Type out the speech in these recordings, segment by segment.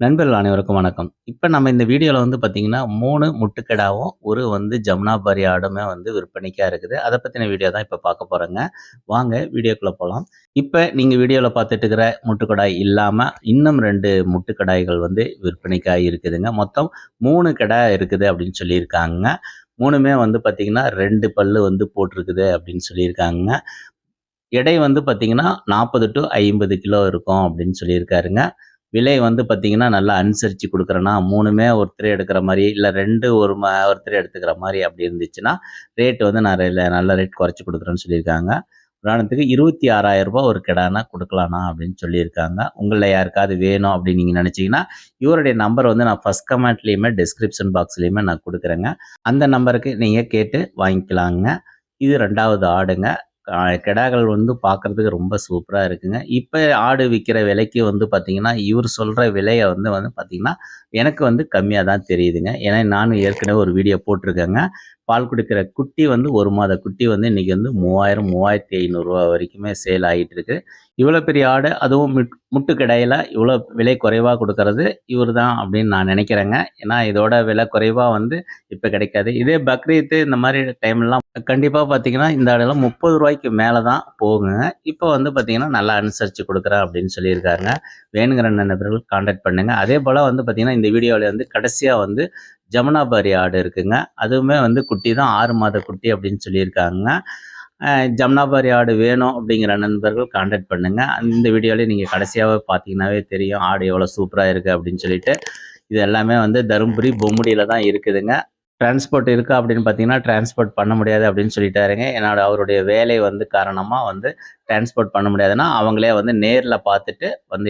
நண்பர்கள் அனைவருக்கும் வணக்கம். இப்ப நம்ம இந்த வீடியோல பார்த்தீங்கன்னா, 3 முட்டுக்கடாவும், ஒரு ஜமுனாபாரி ஆடுமே விற்பனைக்கா இருக்குது. அத பத்தின வீடியோ தான் இப்ப பார்க்க போறோங்க. வாங்க வீடியோக்குள்ள போலாம். இப்ப நீங்க வீடியோல பார்த்துட்டு இருக்கிற முட்டுக்கடாய் இல்லாம, இன்னும் 2 முட்டுக்கடாய்கள் விற்பனைக்கா இருக்குதுங்க. மொத்தம் 3 கடா இருக்குது அப்படின்னு சொல்லியிருக்காங்க. 3மே பார்த்தீங்கன்னா, 2 பல்லு போட்டிருக்குது அப்படின்னு சொல்லியிருக்காங்க. எடை பார்த்தீங்கன்னா, 40 டூ 50 கிலோ இருக்கும் அப்படின்னு சொல்லியிருக்காருங்க. விலை பார்த்தீங்கன்னா, நல்லா அனுசரிச்சு குடுக்குறேன்னா, 3மே ஒருத்தரே எடுக்கிற மாரி, இல்ல 2 ஒருத்தரே எடுத்துக்கிற மாரி அப்படி இருந்துச்சுன்னா, ரேட் நான் நல்ல ரேட் குறைச்சு குடுக்குறேன்னு சொல்லியிருக்காங்க. உதாரணத்துக்கு ரூ. 26,000 ஒரு கிடானா குடுக்கலாண்ணா அப்படின்னு சொல்லியிருக்காங்க. உங்கள்ல யாருக்காவது வேணும் அப்படின்னு நீங்க நினைச்சீங்கன்னா, இவருடைய நம்பர் நான் ஃபர்ஸ்ட் கமெண்ட்லயுமே, டிஸ்கிரிப்ஷன் பாக்ஸ்லயுமே நான் குடுக்குறேங்க. அந்த நம்பருக்கு நீங்க கேட்டு வாங்கிக்கலாங்க. இது 2வது ஆடுங்க. கிடாக்கள் பார்க்கறதுக்கு ரொம்ப சூப்பரா இருக்குங்க. இப்ப ஆடு விக்கிற விலைக்கு பார்த்தீங்கன்னா, இவரு சொல்ற விலைய பார்த்தீங்கன்னா, எனக்கு கம்மியா தான் தெரியுதுங்க. ஏன்னா நானும் ஏற்கனவே ஒரு வீடியோ போட்டிருக்கேங்க. பால் குடுக்கிற குட்டி 1 மாத குட்டி இன்னைக்கு 3000, 3500 வரைக்குமே சேல் ஆகிட்டு இருக்கு. இவ்வளோ பெரிய ஆடு, அதுவும் முட்டுக்கிடையில இவ்வளோ விலை குறைவா குடுக்கறது இவரு தான் அப்படின்னு நான் நினைக்கிறேங்க. ஏன்னா இதோட விலை குறைவா இப்ப கிடைக்காது. இதே பக்ரீத் இந்த மாரி டைம்லாம் கண்டிப்பா பார்த்தீங்கன்னா, இந்த ஆடெல்லாம் ரூ. 30க்கு மேல தான் போகுங்க. இப்ப பார்த்தீங்கன்னா, நல்லா அனுசரிச்சு குடுக்குறேன் அப்படின்னு சொல்லியிருக்காருங்க. வேணுங்கிற நண்பர்கள் கான்டாக்ட் பண்ணுங்க. அதே போல பார்த்தீங்கன்னா, இந்த வீடியோல கடைசியா ஜமுனாபாரி ஆடு இருக்குங்க. அதுவுமே குட்டி தான் 6 மாத குட்டி அப்படின்னு சொல்லியிருக்காங்க. ஜமுனாபாரி ஆடு வேணும் அப்படிங்கிற நண்பர்கள் கான்டாக்ட் பண்ணுங்க. இந்த வீடியோலயே நீங்க கடைசியாவே பார்த்தீங்கன்னாவே தெரியும், ஆடு எவ்வளோ சூப்பரா இருக்கு அப்படின்னு சொல்லிட்டு. இது எல்லாமே தருமபுரி, பொம்முடியில தான் இருக்குதுங்க. டிரான்ஸ்போர்ட் இருக்கா அப்படின்னு பார்த்தீங்கன்னா, டிரான்ஸ்போர்ட் பண்ண முடியாது அப்படின்னு சொல்லிட்டாருங்க. அவருடைய வேலை காரணமா டிரான்ஸ்போர்ட் பண்ண முடியாதுன்னா, அவங்களே நேர்ல பார்த்துட்டு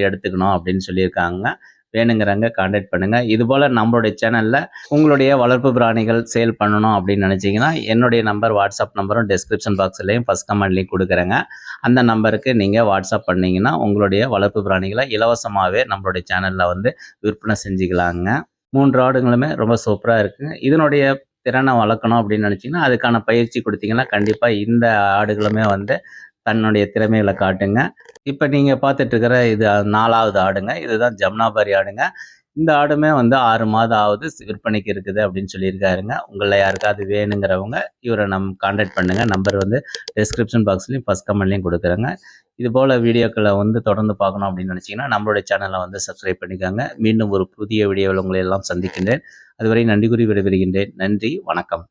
எடுத்துக்கணும் அப்படின்னு சொல்லியிருக்காங்க. வேணுங்கிறவங்க கான்டாக்ட் பண்ணுங்க. இதுபோல நம்மளுடைய சேனல்ல உங்களுடைய வளர்ப்பு பிராணிகள் சேல் பண்ணணும் அப்படின்னு நினைச்சீங்கன்னா, என்னுடைய நம்பர் வாட்ஸ்அப் நம்பரும் டிஸ்கிரிப்ஷன் பாக்ஸ்லயும் ஃபர்ஸ்ட் கமெண்ட்லயும் குடுக்குறேங்க. அந்த நம்பருக்கு நீங்க வாட்ஸ்அப் பண்ணீங்கன்னா, உங்களுடைய வளர்ப்பு பிராணிகளை இலவசமாவே நம்மளுடைய சேனல்ல விற்பனை செஞ்சுக்கலாங்க. 3 ஆடுங்களுமே ரொம்ப சூப்பரா இருக்குங்க. இதனுடைய திறனை வளர்க்கணும் அப்படின்னு நினைச்சீங்கன்னா, அதுக்கான பயிற்சி குடுத்தீங்கன்னா, கண்டிப்பா இந்த ஆடுகளுமே தன்னுடைய திறமைகளை காட்டுங்க. இப்ப நீங்க பார்த்துட்டு இருக்கிற இது 4வது ஆடுங்க. இதுதான் ஜமுனாபாரி ஆடுங்க. இந்த ஆடுமே 6 மாதம் ஆகுது. விற்பனைக்கு இருக்குது அப்படின்னு சொல்லியிருக்காருங்க. உங்கள யாருக்காவது வேணுங்கிறவங்க இவரை கான்டாக்ட் பண்ணுங்க. நம்பர் டிஸ்கிரிப்ஷன் பாக்ஸ்லயும் ஃபர்ஸ்ட் கமெண்ட்லயும் குடுக்குறேங்க. இது போல வீடியோக்களை தொடர்ந்து பார்க்கணும் அப்படின்னு நினைச்சீங்கன்னா, நம்மளுடைய சேனலை சப்ஸ்கிரைப் பண்ணிக்கோங்க. மீண்டும் ஒரு புதிய வீடியோவில் உங்களை எல்லாம் சந்திக்கின்றேன். அதுவரை நன்றி கூறி விடைபெறுகின்றேன். நன்றி, வணக்கம்.